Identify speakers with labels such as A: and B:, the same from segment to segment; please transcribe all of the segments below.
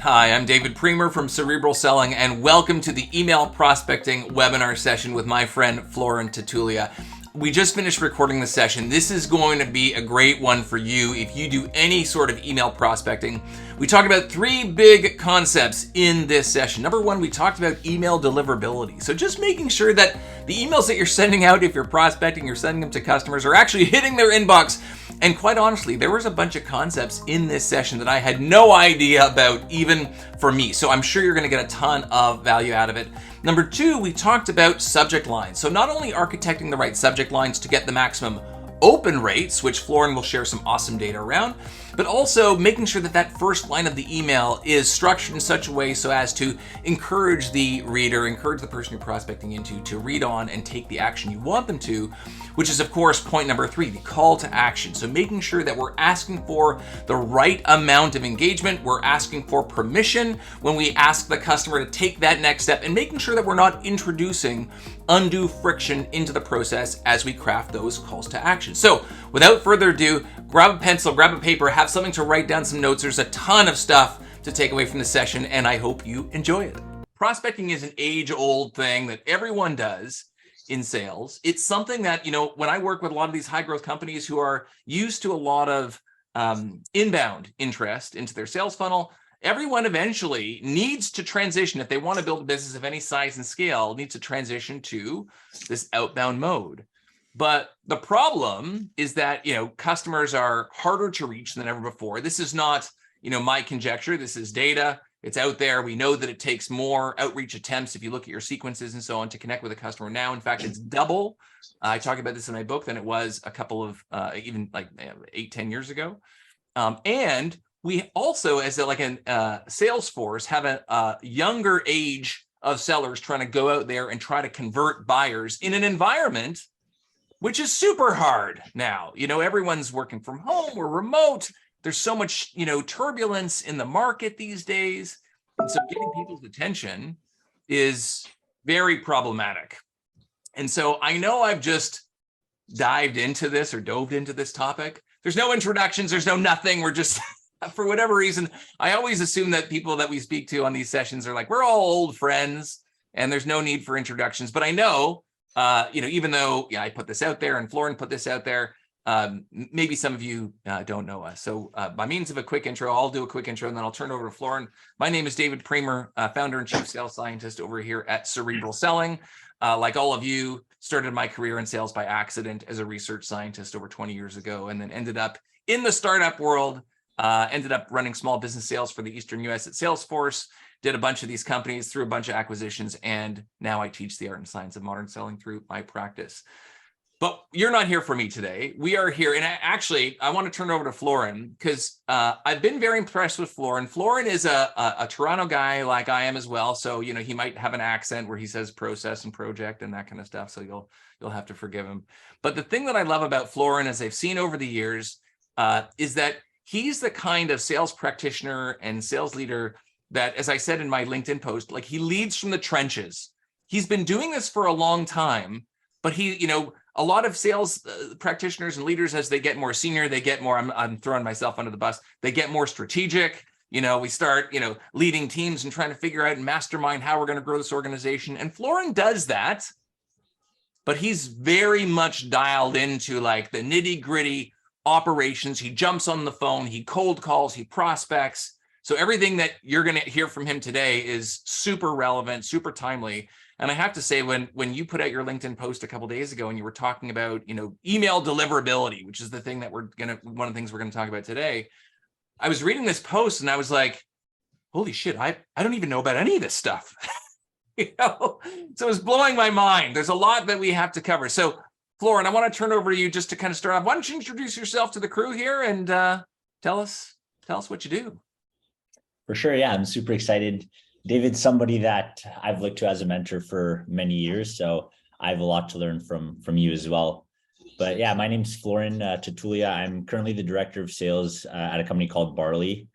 A: Hi, I'm David Priemer from Cerebral Selling, and welcome to the email prospecting webinar session with my friend Florin Talulea. We just finished recording the session. This is going to be a great one for you if you do any sort of email prospecting. We talked about three big concepts in this session. Number one, we talked about email deliverability. So just making sure that the emails that you're sending out, if you're prospecting, you're sending them to customers, are actually hitting their inbox. And quite honestly, there was a bunch of concepts in this session that I had no idea about, even for me. So I'm sure you're going to get a ton of value out of it. Number two, we talked about subject lines. So not only architecting the right subject lines to get the maximum open rates, which Florin will share some awesome data around, but also making sure that that first line of the email is structured in such a way so as to encourage the reader, encourage the person you're prospecting into to read on and take the action you want them to, which is of course point number three, the call to action. So making sure that we're asking for the right amount of engagement, we're asking for permission when we ask the customer to take that next step, and making sure that we're not introducing undue friction into the process as we craft those calls to action. So without further ado, grab a pencil, grab a paper, have something to write down some notes. There's a ton of stuff to take away from the session, and I hope you enjoy it. Prospecting is an age-old thing that everyone does in sales. It's something that, when I work with a lot of these high-growth companies who are used to a lot of inbound interest into their sales funnel, everyone eventually needs to transition, if they want to build a business of any size and scale, needs to transition to this outbound mode. But the problem is that, customers are harder to reach than ever before. This is not, my conjecture. This is data. It's out there. We know that it takes more outreach attempts if you look at your sequences and so on to connect with a customer now. In fact, it's double. I talk about this in my book than it was a couple of even like 8-10 years ago. And we also, as a sales force, have a younger age of sellers trying to go out there and try to convert buyers in an environment which is super hard now. Everyone's working from home, we're remote. There's so much, turbulence in the market these days. And so getting people's attention is very problematic. And so I know I've just dove into this topic. There's no introductions, there's no nothing. We're just, for whatever reason, I always assume that people that we speak to on these sessions are like, we're all old friends and there's no need for introductions. But I know, even though I put this out there and Florin put this out there, maybe some of you don't know us. So by means of a quick intro, I'll do a quick intro and then I'll turn it over to Florin. My name is David Priemer, founder and chief sales scientist over here at Cerebral Selling. Like all of you, started my career in sales by accident as a research scientist over 20 years ago, and then ended up in the startup world, ended up running small business sales for the Eastern US at Salesforce, did a bunch of these companies through a bunch of acquisitions, and now I teach the art and science of modern selling through my practice. But you're not here for me today. We are here, and I want to turn it over to Florin because I've been very impressed with Florin. Florin is a Toronto guy like I am as well, so he might have an accent where he says process and project and that kind of stuff. So you'll have to forgive him. But the thing that I love about Florin, as I've seen over the years, is that he's the kind of sales practitioner and sales leader that, as I said in my LinkedIn post, he leads from the trenches. He's been doing this for a long time, but a lot of sales practitioners and leaders, as they get more senior, they get more, I'm throwing myself under the bus, they get more strategic. We start, leading teams and trying to figure out and mastermind how we're going to grow this organization. And Florin does that, but he's very much dialed into the nitty gritty operations. He jumps on the phone, he cold calls, he prospects. So everything that you're going to hear from him today is super relevant, super timely. And I have to say, when you put out your LinkedIn post a couple of days ago and you were talking about, email deliverability, which is the thing that one of the things we're going to talk about today, I was reading this post and I was like, holy shit, I don't even know about any of this stuff. So it was blowing my mind. There's a lot that we have to cover. So Florin, I want to turn over to you just to kind of start off. Why don't you introduce yourself to the crew here and tell us what you do?
B: For sure. Yeah, I'm super excited. David's somebody that I've looked to as a mentor for many years, so I have a lot to learn from you as well. But yeah, my name's Florin Talulea. I'm currently the director of sales at a company called Barley.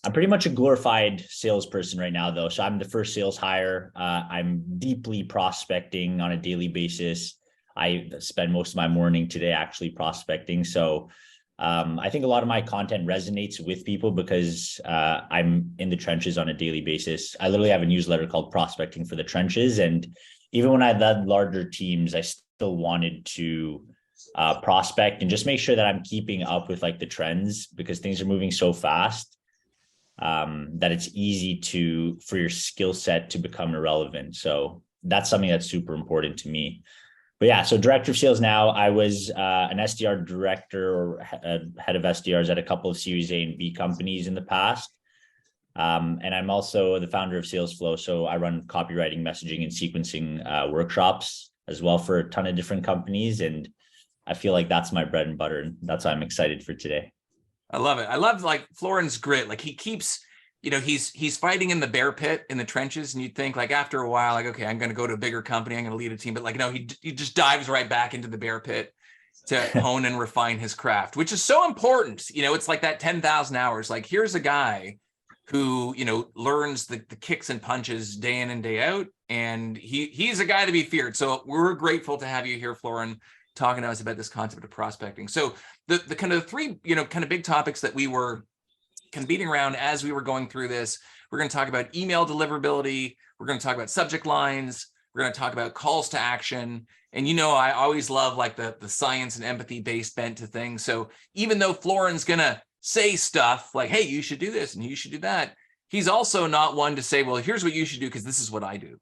B: I'm pretty much a glorified salesperson right now, though. So I'm the first sales hire. I'm deeply prospecting on a daily basis. I spend most of my morning today actually prospecting. So I think a lot of my content resonates with people because I'm in the trenches on a daily basis. I literally have a newsletter called Prospecting for the Trenches. And even when I led larger teams, I still wanted to prospect and just make sure that I'm keeping up with like the trends, because things are moving so fast that it's easy for your skill set to become irrelevant. So that's something that's super important to me. But yeah, so director of sales now. I was an SDR director or head of SDRs at a couple of Series A and B companies in the past. And I'm also the founder of SalesFlow. So I run copywriting, messaging, and sequencing workshops as well for a ton of different companies. And I feel like that's my bread and butter. And that's why I'm excited for today.
A: I love it. I love like Florin's grit. Like he keeps, he's fighting in the bear pit in the trenches, and you'd think like after a while, like, okay, I'm going to go to a bigger company, I'm going to lead a team, but like, no, he just dives right back into the bear pit to hone and refine his craft, which is so important. It's like that 10,000 hours. Like here's a guy who, learns the kicks and punches day in and day out, and he's a guy to be feared. So we're grateful to have you here, Florin, talking to us about this concept of prospecting. So the kind of three, kind of big topics that we were kind of beating around as we were going through this, we're going to talk about email deliverability. We're going to talk about subject lines. We're going to talk about calls to action. And, I always love like the science and empathy based bent to things. So even though Florin's going to say stuff like, hey, you should do this and you should do that, he's also not one to say, well, here's what you should do because this is what I do.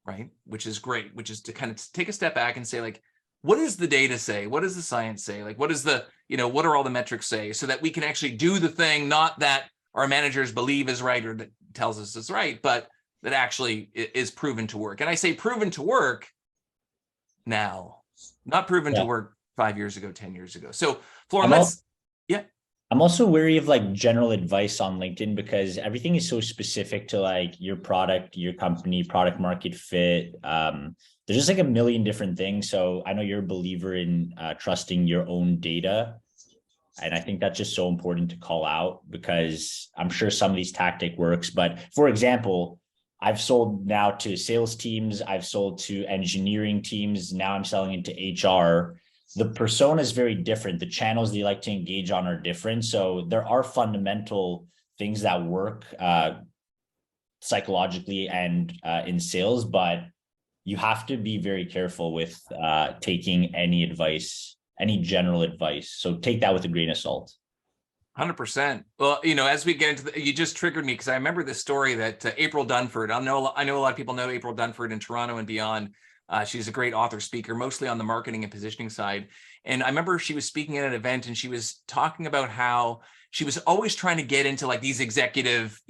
A: Right. Which is great, which is to kind of take a step back and say, like, what does the data say? What does the science say? Like, what is what are all the metrics say, so that we can actually do the thing, not that our managers believe is right or that tells us is right, but that actually is proven to work. And I say proven to work now, not proven to work 5 years ago, 10 years ago. So Florin,
B: I'm also wary of like general advice on LinkedIn, because everything is so specific to like your product, your company, product market fit. There's just like a million different things. So I know you're a believer in trusting your own data. And I think that's just so important to call out, because I'm sure some of these tactic works. But for example, I've sold now to sales teams. I've sold to engineering teams. Now I'm selling into HR. The persona is very different. The channels they like to engage on are different. So there are fundamental things that work psychologically and in sales, but you have to be very careful with taking any advice, any general advice. So take that with a grain of salt.
A: 100%. Well, as we get into you just triggered me, because I remember this story that April Dunford, I know a lot of people know April Dunford in Toronto and beyond. She's a great author speaker, mostly on the marketing and positioning side. And I remember she was speaking at an event and she was talking about how she was always trying to get into like these executive,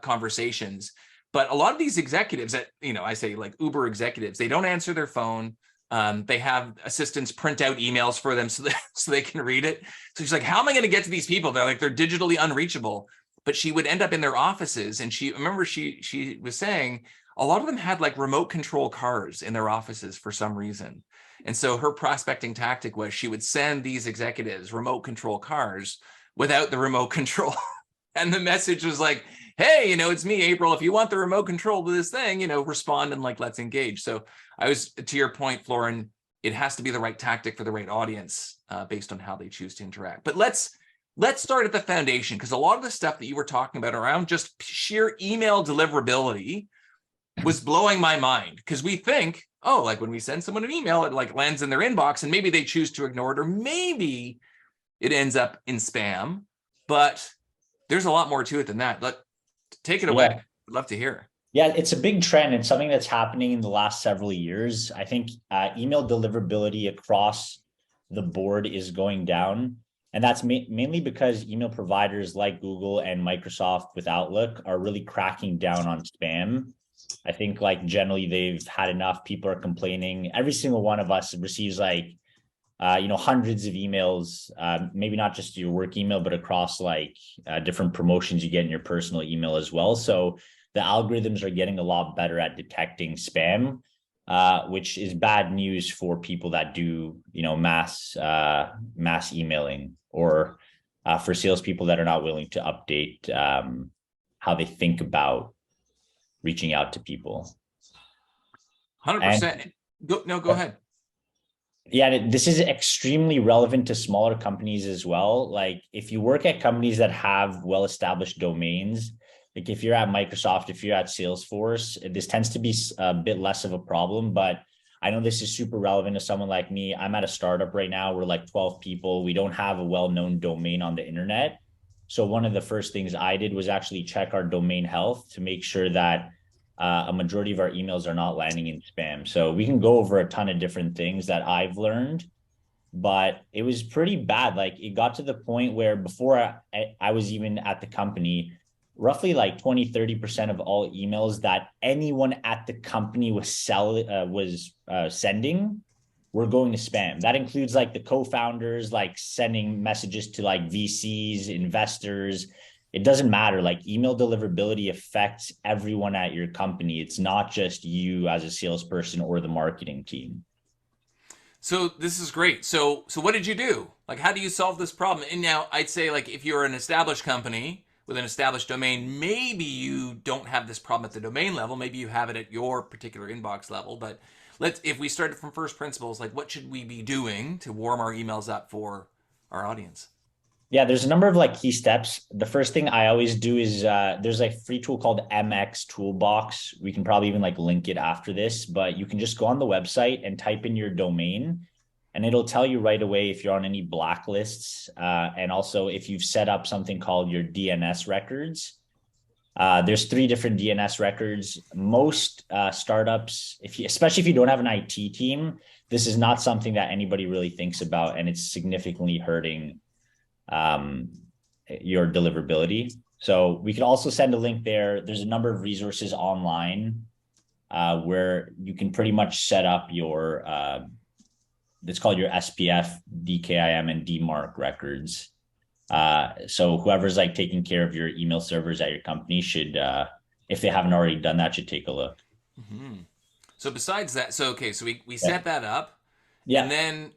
A: conversations. But a lot of these executives that, I say like Uber executives, they don't answer their phone. They have assistants print out emails for them so they can read it. So she's like, how am I going to get to these people? They're digitally unreachable. But she would end up in their offices. And she was saying a lot of them had like remote control cars in their offices for some reason. And so her prospecting tactic was she would send these executives remote control cars without the remote control. And the message was like, hey, it's me, April. If you want the remote control to this thing, respond and like, let's engage. So I was, to your point, Florin, it has to be the right tactic for the right audience based on how they choose to interact. But let's start at the foundation, because a lot of the stuff that you were talking about around just sheer email deliverability was blowing my mind, because we think, oh, like when we send someone an email, it like lands in their inbox and maybe they choose to ignore it, or maybe it ends up in spam. But there's a lot more to it than that. Take it away. I'd love to hear.
B: Yeah, it's a big trend and something that's happening in the last several years. I think email deliverability across the board is going down. And that's mainly because email providers like Google and Microsoft with Outlook are really cracking down on spam. I think like generally they've had enough. People are complaining. Every single one of us receives like, hundreds of emails, maybe not just your work email, but across like different promotions you get in your personal email as well. So the algorithms are getting a lot better at detecting spam, which is bad news for people that do, mass emailing, or for salespeople that are not willing to update how they think about reaching out to people.
A: 100%. Go ahead.
B: Yeah, this is extremely relevant to smaller companies as well. Like if you work at companies that have well-established domains, like if you're at Microsoft, if you're at Salesforce, this tends to be a bit less of a problem. But I know this is super relevant to someone like me. I'm at a startup right now. We're like 12 people. We don't have a well-known domain on the internet. So one of the first things I did was actually check our domain health to make sure that a majority of our emails are not landing in spam. So we can go over a ton of different things that I've learned, but it was pretty bad. Like it got to the point where before I was even at the company, roughly like 20-30% of all emails that anyone at the company was sending were going to spam. That includes like the co-founders, like sending messages to like VCs, investors. It doesn't matter. Like email deliverability affects everyone at your company. It's not just you as a salesperson or the marketing team.
A: So this is great. So what did you do? Like, how do you solve this problem? And now I'd say, like, if you're an established company with an established domain, maybe you don't have this problem at the domain level. Maybe you have it at your particular inbox level. But if we started from first principles, like, what should we be doing to warm our emails up for our audience?
B: Yeah, there's a number of like key steps. The first thing I always do is there's a free tool called MX Toolbox. We can probably even like link it after this, but you can just go on the website and type in your domain, and it'll tell you right away if you're on any blacklists, and also if you've set up something called your DNS records. There's 3 different DNS records. Most startups, especially if you don't have an IT team, this is not something that anybody really thinks about, and it's significantly hurting um, your deliverability. So we could also send a link there. There's a number of resources online where you can pretty much set up your, it's called your SPF, DKIM, and DMARC records. So whoever's like taking care of your email servers at your company should, if they haven't already done that, should take a look.
A: Mm-hmm. So besides that, so okay, so we
B: Yeah.
A: set that up, and
B: Yeah.
A: then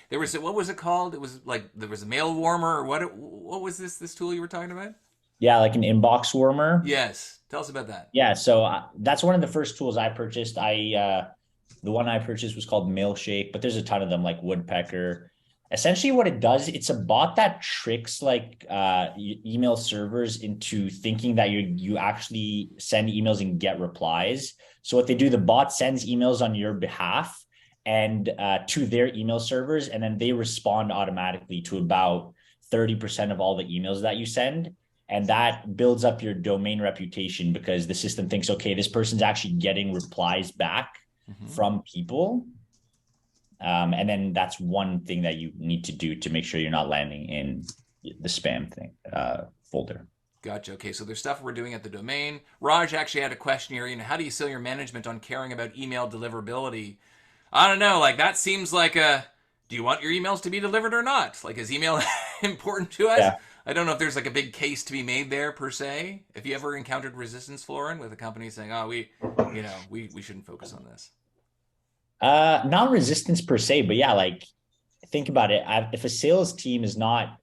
A: there was what was it called? It was like there was a mail warmer or what was this tool you were talking about?
B: Yeah. Like an inbox warmer.
A: Yes, tell us about that.
B: Yeah. So that's one of the first tools I purchased. The one I purchased was called Mailshake, but there's a ton of them like Woodpecker. Essentially what it does, it's a bot that tricks like email servers into thinking that you actually send emails and get replies. So what they do, the bot sends emails on your behalf and to their email servers, and then they respond automatically to about 30% of all the emails that you send. And that builds up your domain reputation because the system thinks, okay, this person's actually getting replies back
A: Mm-hmm.
B: from people. And then that's one thing that you need to do to make sure you're not landing in the spam thing folder.
A: Gotcha. Okay, so there's stuff we're doing at the domain. Raj actually had a question here. How do you sell your management on caring about email deliverability? I don't know. Like that seems like a. Do you want your emails to be delivered or not? Like, is email important to us?
B: Yeah.
A: I don't know if there's like a big case to be made there per se. If you ever encountered resistance, Florin, with a company saying, "Oh, we shouldn't focus on this."
B: Not resistance per se, but yeah, like think about it. If a sales team is not,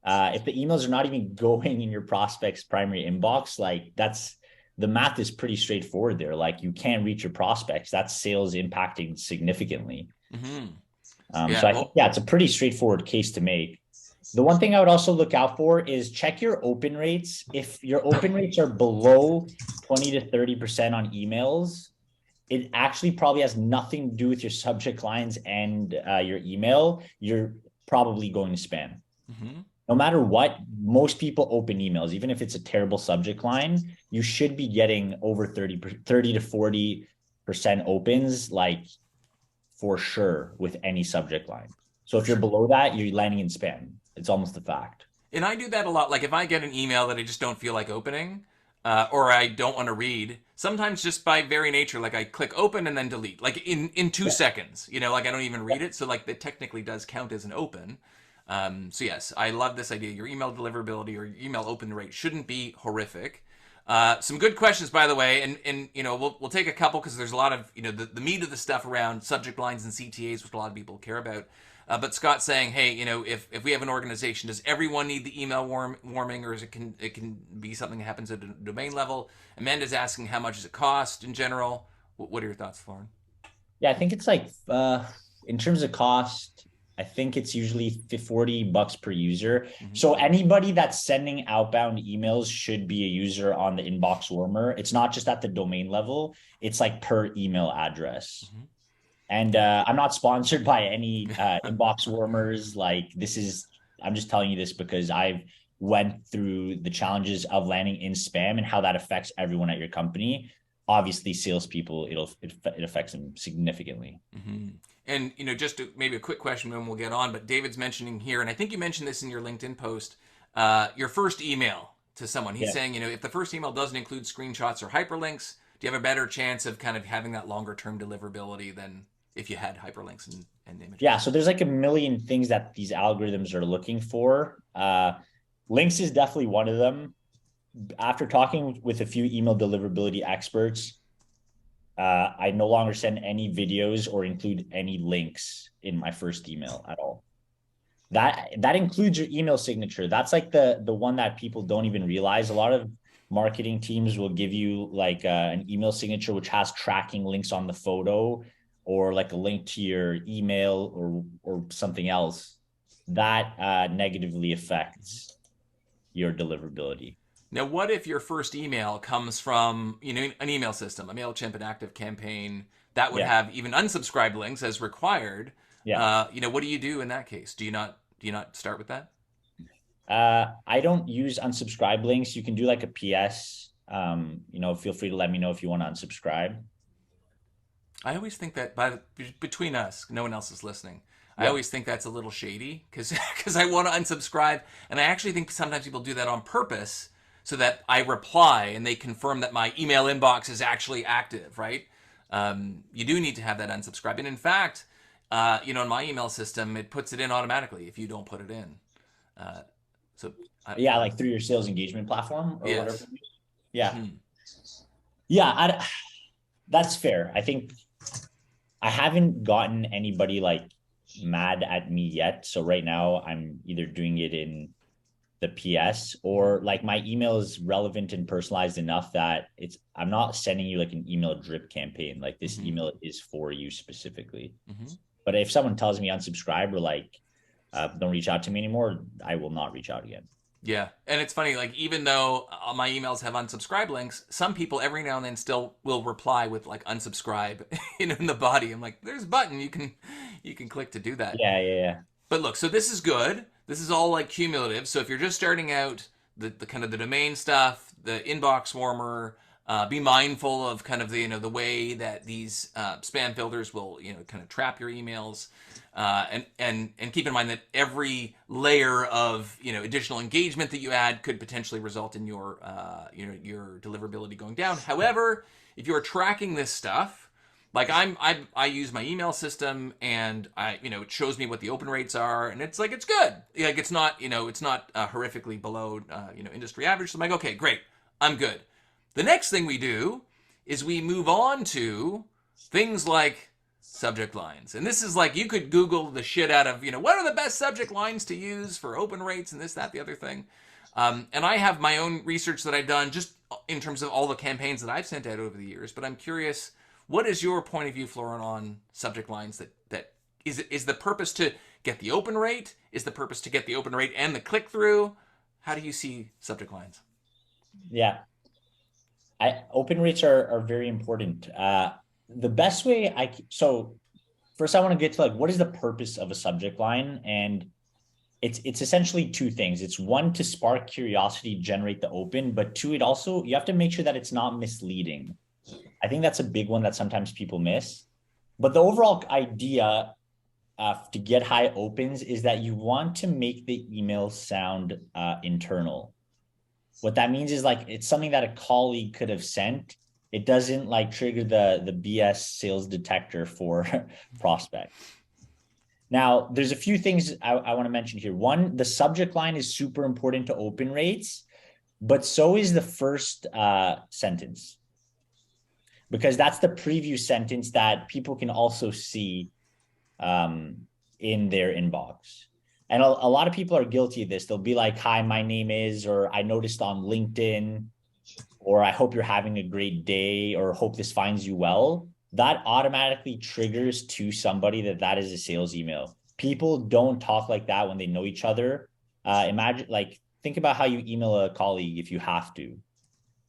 B: if the emails are not even going in your prospect's primary inbox, like that's the math is pretty straightforward there. Like you can't reach your prospects. That's sales impacting significantly.
A: Mm-hmm.
B: So
A: Yeah.
B: I think, yeah, it's a pretty straightforward case to make. The one thing I would also look out for is check your open rates. If your open rates are below 20 to 30% on emails, it actually probably has nothing to do with your subject lines and your email. You're probably going to spam.
A: Mm-hmm.
B: No matter what, most people open emails, even if it's a terrible subject line, you should be getting over 30 to 40% opens, like for sure with any subject line. So if you're below that, you're landing in spam. It's almost a fact.
A: And I do that a lot. Like if I get an email that I just don't feel like opening, or I don't want to read, sometimes just by very nature, like I click open and then delete, like in 2 seconds. Like I don't even read it. So like that technically does count as an open. So yes, I love this idea. Your email deliverability or your email open rate shouldn't be horrific. Some good questions, by the way, and we'll take a couple because there's a lot of the meat of the stuff around subject lines and CTAs, which a lot of people care about. But Scott's saying, hey, if we have an organization, does everyone need the email warming, or it can be something that happens at a domain level? Amanda's asking, how much does it cost in general? What are your thoughts, Florin?
B: Yeah, I think it's like in terms of cost, I think it's usually $40 per user.
A: Mm-hmm.
B: So anybody that's sending outbound emails should be a user on the inbox warmer. It's not just at the domain level, it's like per email address.
A: Mm-hmm.
B: And I'm not sponsored by any inbox warmers. Like I'm just telling you this because I've went through the challenges of landing in spam and how that affects everyone at your company. Obviously, salespeople, it affects them significantly.
A: Mm-hmm. And just maybe a quick question, then we'll get on. But David's mentioning here, and I think you mentioned this in your LinkedIn post, your first email to someone. He's saying, if the first email doesn't include screenshots or hyperlinks, do you have a better chance of kind of having that longer term deliverability than if you had hyperlinks and images?
B: Yeah, so there's like a million things that these algorithms are looking for. Links is definitely one of them. After talking with a few email deliverability experts, I no longer send any videos or include any links in my first email at all. That includes your email signature. That's like the one that people don't even realize. A lot of marketing teams will give you like an email signature which has tracking links on the photo or like a link to your email or something else. That negatively affects your deliverability.
A: Now, what if your first email comes from an email system, a MailChimp, an ActiveCampaign that would have even unsubscribed links as required?
B: Yeah.
A: What do you do in that case? Do you not start with that?
B: I don't use unsubscribe links. You can do like a PS. Feel free to let me know if you want to unsubscribe.
A: I always think that between us, no one else is listening.
B: Yeah.
A: I always think that's a little shady because I want to unsubscribe, and I actually think sometimes people do that on purpose so that I reply and they confirm that my email inbox is actually active. Right? You do need to have that unsubscribe, and in fact, in my email system, it puts it in automatically if you don't put it in.
B: Like through your sales engagement platform or
A: yes.
B: whatever. Yeah.
A: Mm-hmm.
B: Yeah, that's fair. I think I haven't gotten anybody like mad at me yet. So right now I'm either doing it in the PS or like my email is relevant and personalized enough that I'm not sending you like an email drip campaign. Like this email is for you specifically. Mm-hmm. But if someone tells me unsubscribe or like don't reach out to me anymore, I will not reach out again.
A: Yeah. And it's funny, like even though my emails have unsubscribe links, some people every now and then still will reply with like unsubscribe in the body. I'm like, there's a button you can click to do that.
B: Yeah.
A: But look, so this is good. This is all like cumulative. So if you're just starting out, the kind of the domain stuff, the inbox warmer, be mindful of kind of the way that these spam filters will kind of trap your emails. And keep in mind that every layer of additional engagement that you add could potentially result in your your deliverability going down. However, if you're tracking this stuff, like I use my email system and it shows me what the open rates are and it's good. Like it's not horrifically below industry average. So I'm like, okay, great, I'm good. The next thing we do is we move on to things like subject lines. And this is like, you could Google the shit out of, what are the best subject lines to use for open rates and this, that, the other thing. And I have my own research that I've done just in terms of all the campaigns that I've sent out over the years. But I'm curious, what is your point of view, Florin, on subject lines that is the purpose to get the open rate? Is the purpose to get the open rate and the click through? How do you see subject lines?
B: Yeah. Open rates are very important. The best way so first I want to get to like, what is the purpose of a subject line? And it's essentially two things. It's one, to spark curiosity, generate the open, but two, you have to make sure that it's not misleading. I think that's a big one that sometimes people miss. But the overall idea to get high opens is that you want to make the email sound internal. What that means is like, it's something that a colleague could have sent. It doesn't like trigger the BS sales detector for prospects. Now, there's a few things I want to mention here. One, the subject line is super important to open rates, but so is the first sentence, because that's the preview sentence that people can also see in their inbox. And a lot of people are guilty of this. They'll be like, hi, my name is, or I noticed on LinkedIn, or I hope you're having a great day, or hope this finds you well. that automatically triggers to somebody that is a sales email. People don't talk like that when they know each other. Imagine, like, think about how you email a colleague if you have to.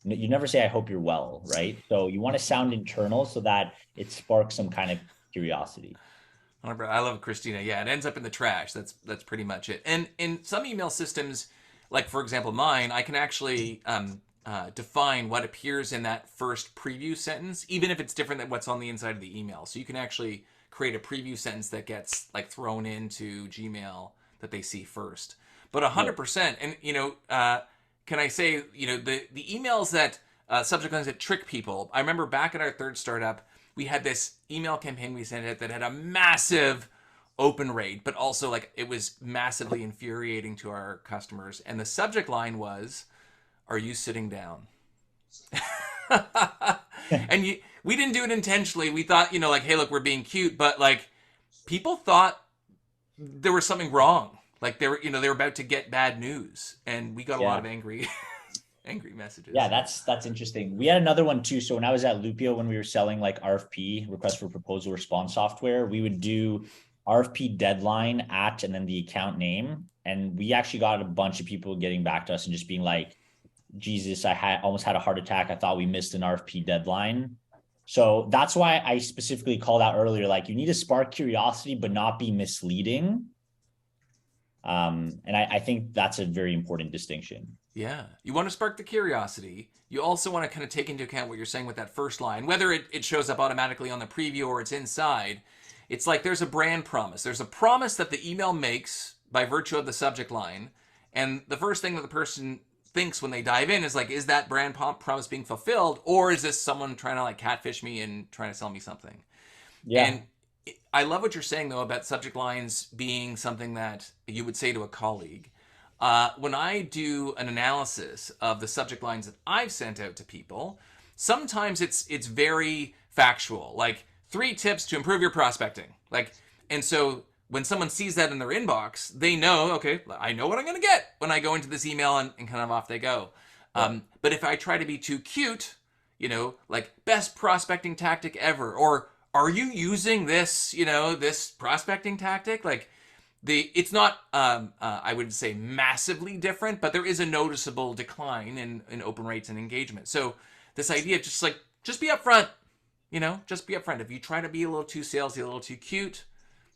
B: You never say, I hope you're well, right? So you want to sound internal so that it sparks some kind of curiosity.
A: I love Christina. Yeah, it ends up in the trash. That's pretty much it. And in some email systems, like for example mine, I can actually define what appears in that first preview sentence, even if it's different than what's on the inside of the email. So you can actually create a preview sentence that gets like thrown into Gmail that they see first. But 100%, and can I say, the emails that subject lines that trick people. I remember back at our third startup, we had this email campaign we sent out that had a massive open rate, but also like it was massively infuriating to our customers. And the subject line was, "Are you sitting down?" And we didn't do it intentionally. We thought, like, hey, look, we're being cute, but like people thought there was something wrong. Like they were about to get bad news, and we got a lot of angry messages.
B: Yeah, that's interesting. We had another one too. So when I was at Lupio, when we were selling like RFP, request for proposal response software, we would do RFP deadline at and then the account name. And we actually got a bunch of people getting back to us and just being like, Jesus, I almost had a heart attack. I thought we missed an RFP deadline. So that's why I specifically called out earlier, like you need to spark curiosity, but not be misleading. And I think that's a very important distinction.
A: Yeah. You want to spark the curiosity. You also want to kind of take into account what you're saying with that first line, whether it shows up automatically on the preview or it's inside. It's like there's a brand promise. There's a promise that the email makes by virtue of the subject line. And the first thing that the person thinks when they dive in is like, is that brand promise being fulfilled? Or is this someone trying to like catfish me and trying to sell me something? Yeah. And I love what you're saying, though, about subject lines being something that you would say to a colleague. When I do an analysis of the subject lines that I've sent out to people, sometimes it's very factual, like 3 tips to improve your prospecting. And so when someone sees that in their inbox, they know, okay, I know what I'm going to get when I go into this email, and kind of off they go. Yeah. But if I try to be too cute, like best prospecting tactic ever, or are you using this, this prospecting tactic? Like it's not, I would say massively different, but there is a noticeable decline in open rates and engagement. So this idea of just be upfront, just be upfront. If you try to be a little too salesy, a little too cute,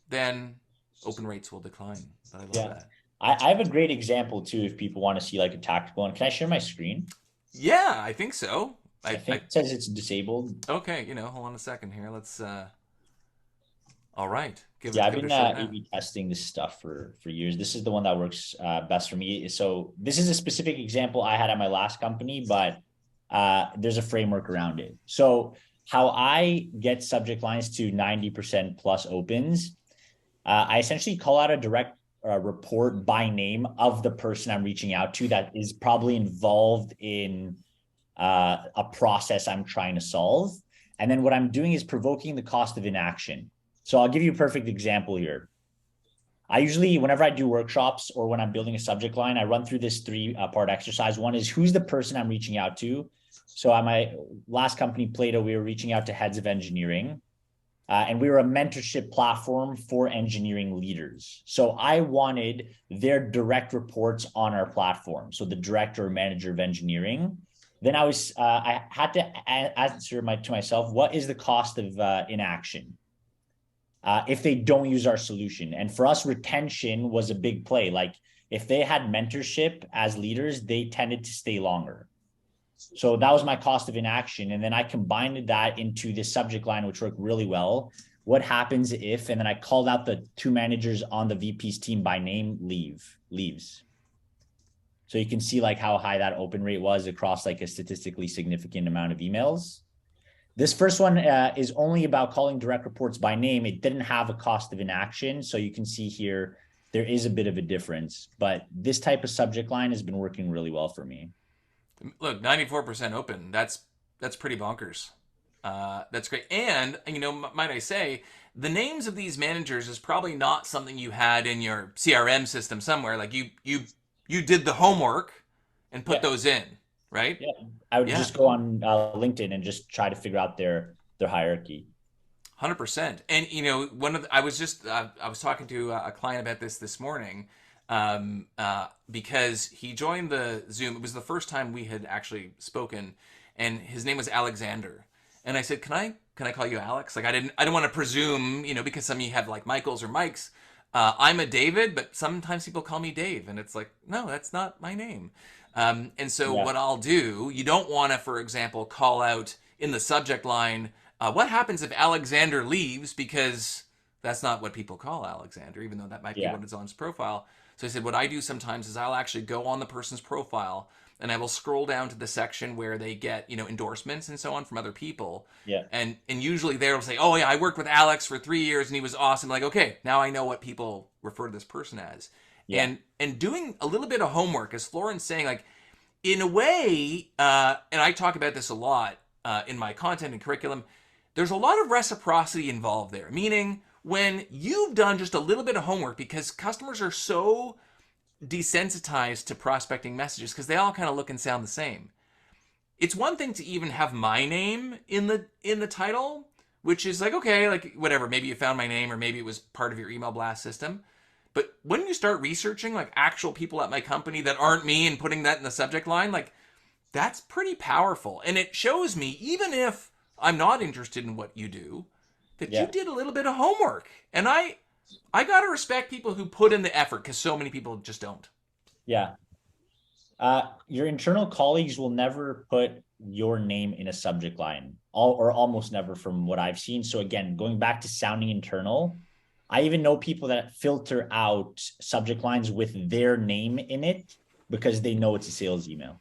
A: then open rates will decline. But I love that.
B: I have a great example too, if people want to see like a tactical one. Can I share my screen?
A: Yeah, I think so.
B: I think it says it's disabled.
A: Okay, hold on a second here. Let's all right.
B: I've been A/B testing this stuff for years. This is the one that works best for me. So this is a specific example I had at my last company, but there's a framework around it. So how I get subject lines to 90% plus opens, I essentially call out a direct report by name of the person I'm reaching out to that is probably involved in a process I'm trying to solve. And then what I'm doing is provoking the cost of inaction. So I'll give you a perfect example here. I usually, whenever I do workshops or when I'm building a subject line, I run through this 3-part exercise. One is, who's the person I'm reaching out to? So at my last company, Plato, we were reaching out to heads of engineering. And we were a mentorship platform for engineering leaders. So I wanted their direct reports on our platform. So the director or manager of engineering. Then I had to answer to myself, what is the cost of inaction if they don't use our solution? And for us, retention was a big play. Like if they had mentorship as leaders, they tended to stay longer. So that was my cost of inaction. And then I combined that into this subject line, which worked really well. What happens if, and then I called out the 2 managers on the VP's team by name, leaves. So you can see like how high that open rate was across like a statistically significant amount of emails. This first one is only about calling direct reports by name. It didn't have a cost of inaction. So you can see here, there is a bit of a difference, but this type of subject line has been working really well for me.
A: Look, 94% open. That's pretty bonkers. That's great. And, might I say, the names of these managers is probably not something you had in your CRM system somewhere. Like you did the homework and put those in, right?
B: Yeah. I would just go on LinkedIn and just try to figure out their hierarchy.
A: 100%. And I was just I was talking to a client about this morning, because he joined the Zoom. It was the first time we had actually spoken, and his name was Alexander. And I said, can I call you Alex? Like I didn't want to presume, because some of you have like Michaels or Mikes. I'm a David, but sometimes people call me Dave, and it's like, no, that's not my name. And so
B: Yeah.
A: what I'll do, you don't want to, for example, call out in the subject line, what happens if Alexander leaves? Because that's not what people call Alexander, even though that might be
B: Yeah.
A: what is on his profile. So I said, what I do sometimes is I'll actually go on the person's profile and I will scroll down to the section where they get, endorsements and so on from other people.
B: Yeah.
A: And usually they'll say, oh yeah, I worked with Alex for 3 years and he was awesome. Like, okay, now I know what people refer to this person as.
B: Yeah.
A: And doing a little bit of homework, as Florin's saying, like, in a way, and I talk about this a lot in my content and curriculum, there's a lot of reciprocity involved there. Meaning, when you've done just a little bit of homework, because customers are so desensitized to prospecting messages because they all kind of look and sound the same. It's one thing to even have my name in the title, which is like, okay, like whatever, maybe you found my name or maybe it was part of your email blast system. But when you start researching like actual people at my company that aren't me and putting that in the subject line, like that's pretty powerful. And it shows me, even if I'm not interested in what you do, that you did a little bit of homework. And I got to respect people who put in the effort, because so many people just don't.
B: Yeah. Your internal colleagues will never put your name in a subject line, or almost never, from what I've seen. So again, going back to sounding internal, I even know people that filter out subject lines with their name in it because they know it's a sales email.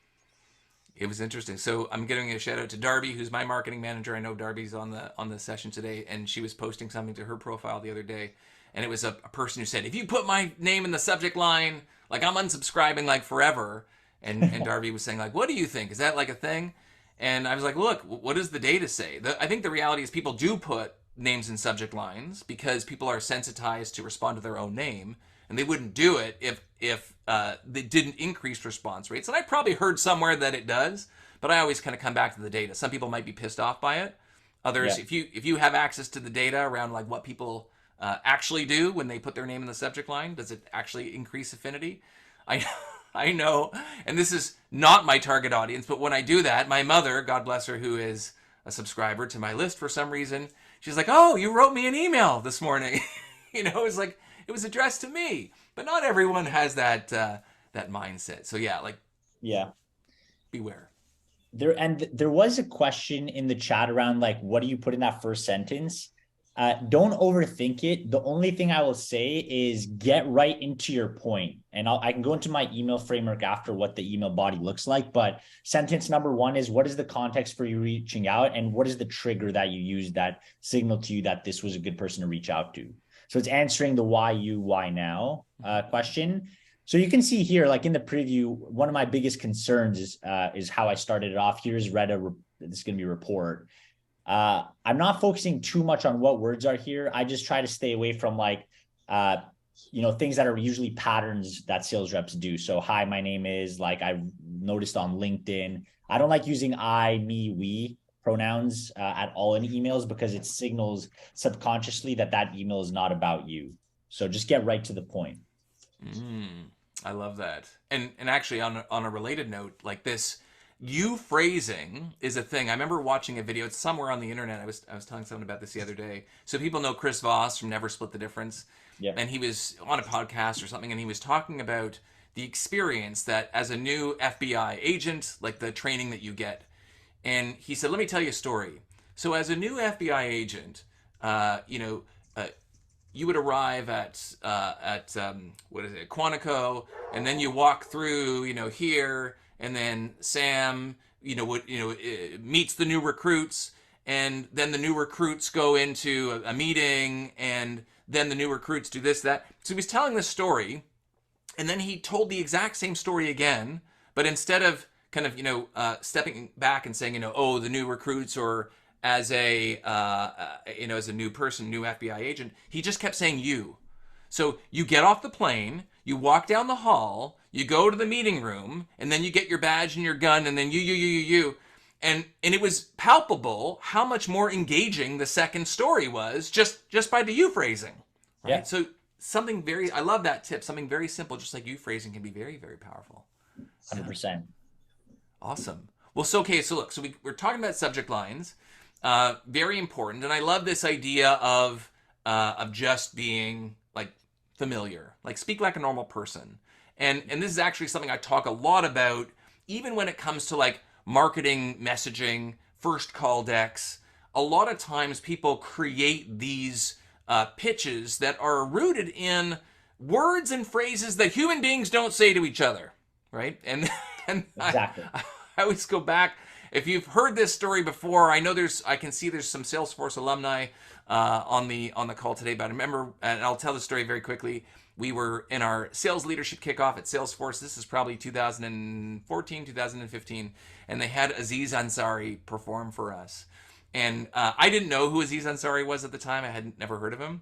A: It was interesting. So I'm giving a shout out to Darby, who's my marketing manager. I know Darby's on the session today, and she was posting something to her profile the other day, and it was a person who said, if you put my name in the subject line, like I'm unsubscribing like forever. And Darby was saying like, what do you think? Is that like a thing? And I was like, look, what does the data say? I think the reality is people do put names in subject lines because people are sensitized to respond to their own name, and they wouldn't do it if they didn't increase response rates. And I probably heard somewhere that it does, but I always kind of come back to the data. Some people might be pissed off by it. Others, if you have access to the data around like what people actually do when they put their name in the subject line, does it actually increase affinity? I know, and this is not my target audience, but when I do that, my mother, God bless her, who is a subscriber to my list for some reason, she's like, oh, you wrote me an email this morning. It's like, it was addressed to me, but not everyone has that mindset. So beware.
B: There was a question in the chat around like, what do you put in that first sentence? Don't overthink it. The only thing I will say is get right into your point. And I can go into my email framework after what the email body looks like. But sentence number one is, what is the context for you reaching out? And what is the trigger that you use that signal to you that this was a good person to reach out to? So it's answering the why you, why now question. So you can see here, like in the preview, one of my biggest concerns is how I started it off. Here's this is going to be a report. I'm not focusing too much on what words are here. I just try to stay away from like, things that are usually patterns that sales reps do. So, hi, my name is, like I've noticed on LinkedIn. I don't like using I, me, we pronouns at all in emails because it signals subconsciously that email is not about you. So just get right to the point.
A: I love that. And actually on a related note, like this, you phrasing is a thing. I remember watching a video. It's somewhere on the internet. I was telling someone about this the other day. So people know Chris Voss from Never Split the Difference.
B: Yeah.
A: And he was on a podcast or something, and he was talking about the experience that as a new FBI agent, like the training that you get. And he said, let me tell you a story. So as a new FBI agent, you would arrive at Quantico, and then you walk through, here, and then Sam, meets the new recruits, and then the new recruits go into a meeting, and then the new recruits do this, that. So he was telling this story, and then he told the exact same story again, but instead of kind of, stepping back and saying, the new recruits, or as a new person, new FBI agent, he just kept saying you. So you get off the plane, you walk down the hall, you go to the meeting room, and then you get your badge and your gun, and then you. And it was palpable how much more engaging the second story was just by the you phrasing, right?
B: Yeah,
A: So something very, I love that tip. Something very simple, just like you phrasing, can be very, very powerful. Yeah.
B: 100%.
A: Awesome. Well, so okay, so look, so we're talking about subject lines, very important, and I love this idea of just being like familiar, like speak like a normal person, and this is actually something I talk a lot about, even when it comes to like marketing, messaging, first call decks. A lot of times, people create these pitches that are rooted in words and phrases that human beings don't say to each other, right? And
B: Exactly.
A: I always go back. If you've heard this story before, I know I can see there's some Salesforce alumni on the call today. But I remember, and I'll tell the story very quickly. We were in our sales leadership kickoff at Salesforce. This is probably 2014, 2015, and they had Aziz Ansari perform for us. And I didn't know who Aziz Ansari was at the time. I had never heard of him.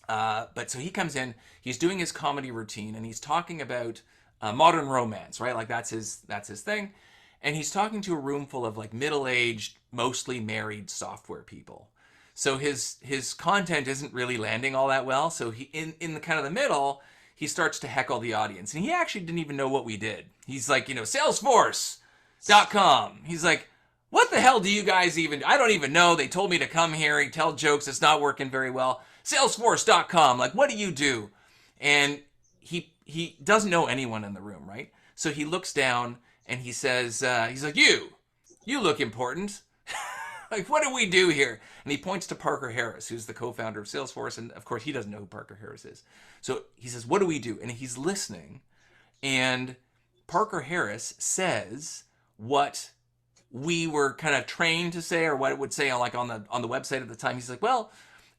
A: But so he comes in, he's doing his comedy routine, and he's talking about modern romance, right? Like that's his thing. And he's talking to a room full of like middle-aged, mostly married software people. So his content isn't really landing all that well. So he in the kind of the middle, he starts to heckle the audience. And he actually didn't even know what we did. He's like, Salesforce.com. He's like, what the hell do you guys even, I don't even know. They told me to come here and tell jokes. It's not working very well. Salesforce.com. Like, what do you do? And he doesn't know anyone in the room, right? So he looks down and he says, he's like, you look important. Like, what do we do here? And he points to Parker Harris, who's the co-founder of Salesforce. And of course, he doesn't know who Parker Harris is. So he says, what do we do? And he's listening. And Parker Harris says what we were kind of trained to say, or what it would say on the website at the time. He's like, well,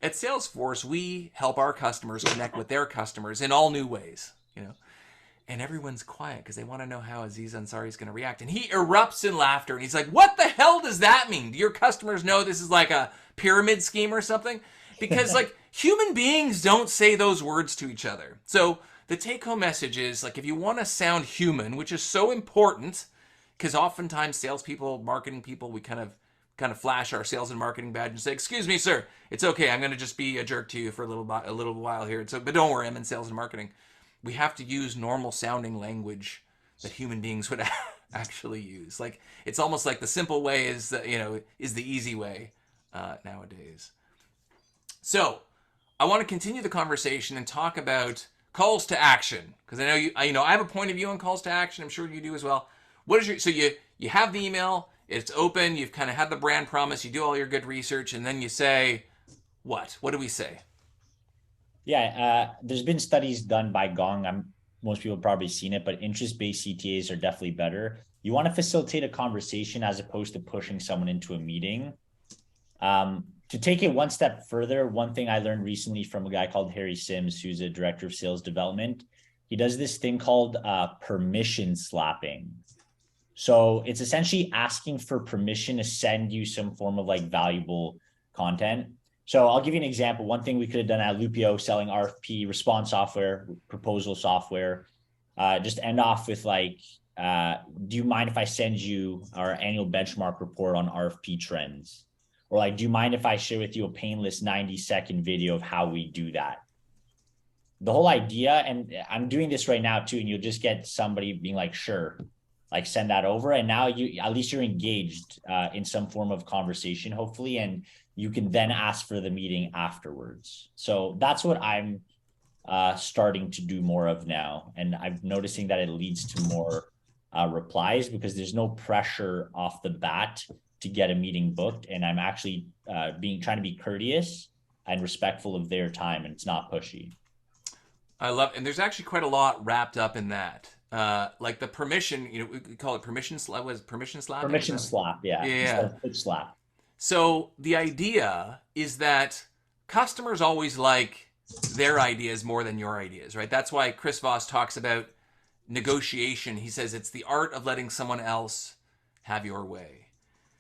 A: at Salesforce, we help our customers connect with their customers in all new ways, And everyone's quiet because they want to know how Aziz Ansari is going to react. And he erupts in laughter. And he's like, what the hell does that mean? Do your customers know this is like a pyramid scheme or something? Because like human beings don't say those words to each other. So the take-home message is like, if you want to sound human, which is so important, because oftentimes salespeople, marketing people, we kind of flash our sales and marketing badge and say, excuse me, sir, it's okay. I'm going to just be a jerk to you for a little while here. But don't worry, I'm in sales and marketing. We have to use normal sounding language that human beings would actually use. Like, it's almost like the simple way is the easy way nowadays. So I want to continue the conversation and talk about calls to action, because I know I have a point of view on calls to action. I'm sure you do as well. So you have the email, it's open, you've kind of had the brand promise, you do all your good research, and then you say, what do we say?
B: Yeah, there's been studies done by Gong. Most people have probably seen it, but interest-based CTAs are definitely better. You want to facilitate a conversation as opposed to pushing someone into a meeting. To take it one step further, one thing I learned recently from a guy called Harry Sims, who's a director of sales development, he does this thing called permission slapping. So it's essentially asking for permission to send you some form of like valuable content. So I'll give you an example. One thing we could have done at Lupio, selling RFP response software, proposal software, just end off with like, do you mind if I send you our annual benchmark report on RFP trends? Or like, do you mind if I share with you a painless 90-second video of how we do that? The whole idea, and I'm doing this right now too, and you'll just get somebody being like, sure, like send that over. And now at least you're engaged in some form of conversation, hopefully, and you can then ask for the meeting afterwards. So that's what I'm starting to do more of now. And I'm noticing that it leads to more replies because there's no pressure off the bat to get a meeting booked. And I'm actually trying to be courteous and respectful of their time, and it's not pushy.
A: I love, and there's actually quite a lot wrapped up in that. Like the permission, we call it permission slap. Was permission slap?
B: Permission slap, yeah.
A: Yeah.
B: Slap.
A: So the idea is that customers always like their ideas more than your ideas, right? That's why Chris Voss talks about negotiation. He says it's the art of letting someone else have your way.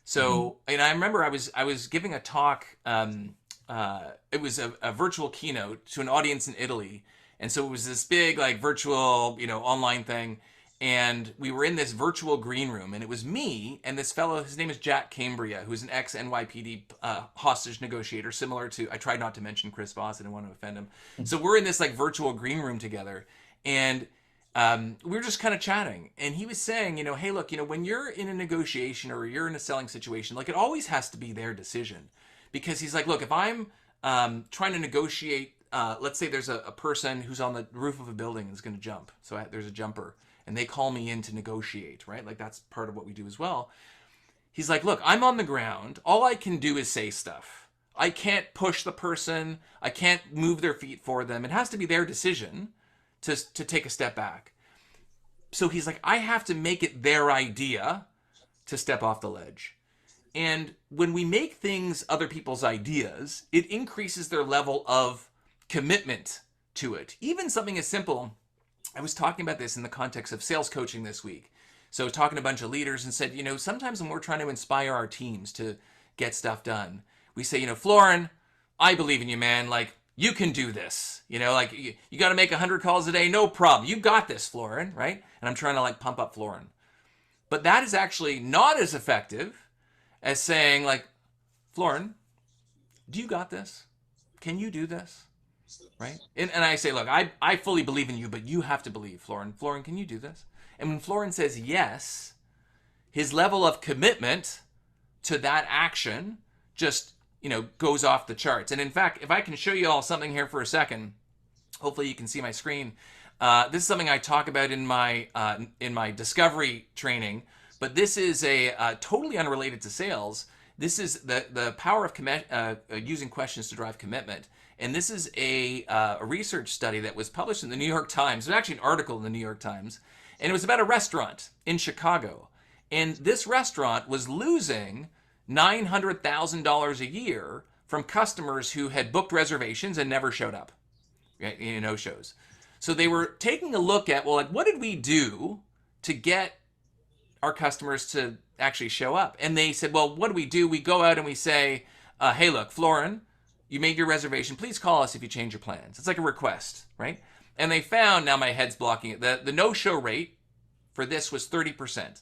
A: So, and I remember I was giving a talk. It was a virtual keynote to an audience in Italy. And so it was this big, like, virtual, online thing. and we were in this virtual green room, and it was me and this fellow. His name is Jack Cambria, who's an ex-NYPD hostage negotiator, similar to, I tried not to mention Chris Voss, I didn't want to offend him. So we're in this like virtual green room together, and we were just kind of chatting, and he was saying, hey, look, when you're in a negotiation or you're in a selling situation, like it always has to be their decision. Because he's like, look, if I'm trying to negotiate, let's say there's a person who's on the roof of a building and is going to jump. So there's a jumper, and they call me in to negotiate, right? Like that's part of what we do as well. He's like, look, I'm on the ground. All I can do is say stuff. I can't push the person. I can't move their feet for them. It has to be their decision to take a step back. So he's like, I have to make it their idea to step off the ledge. And when we make things other people's ideas, it increases their level of commitment to it. Even something as simple, I was talking about this in the context of sales coaching this week. So I was talking to a bunch of leaders and said, sometimes when we're trying to inspire our teams to get stuff done, we say, Florin, I believe in you, man. Like, you can do this. Like you got to make 100 calls a day. No problem. You got this, Florin, right? And I'm trying to like pump up Florin. But that is actually not as effective as saying like, Florin, do you got this? Can you do this? Right? And I say, look, I fully believe in you, but you have to believe, Florin. Florin, can you do this? And when Florin says yes, his level of commitment to that action just, goes off the charts. And in fact, if I can show you all something here for a second, hopefully you can see my screen. This is something I talk about in my discovery training. But this is a totally unrelated to sales. This is the power of using questions to drive commitment. And this is a research study that was published in the New York Times. There's actually an article in the New York Times. And it was about a restaurant in Chicago. And this restaurant was losing $900,000 a year from customers who had booked reservations and never showed up. No-shows. So they were taking a look at, well, like, what did we do to get our customers to actually show up? And they said, well, what do? We go out and we say, hey, look, Florin, you made your reservation. Please call us if you change your plans. It's like a request, right? And they found, now my head's blocking it, the no-show rate for this was 30%.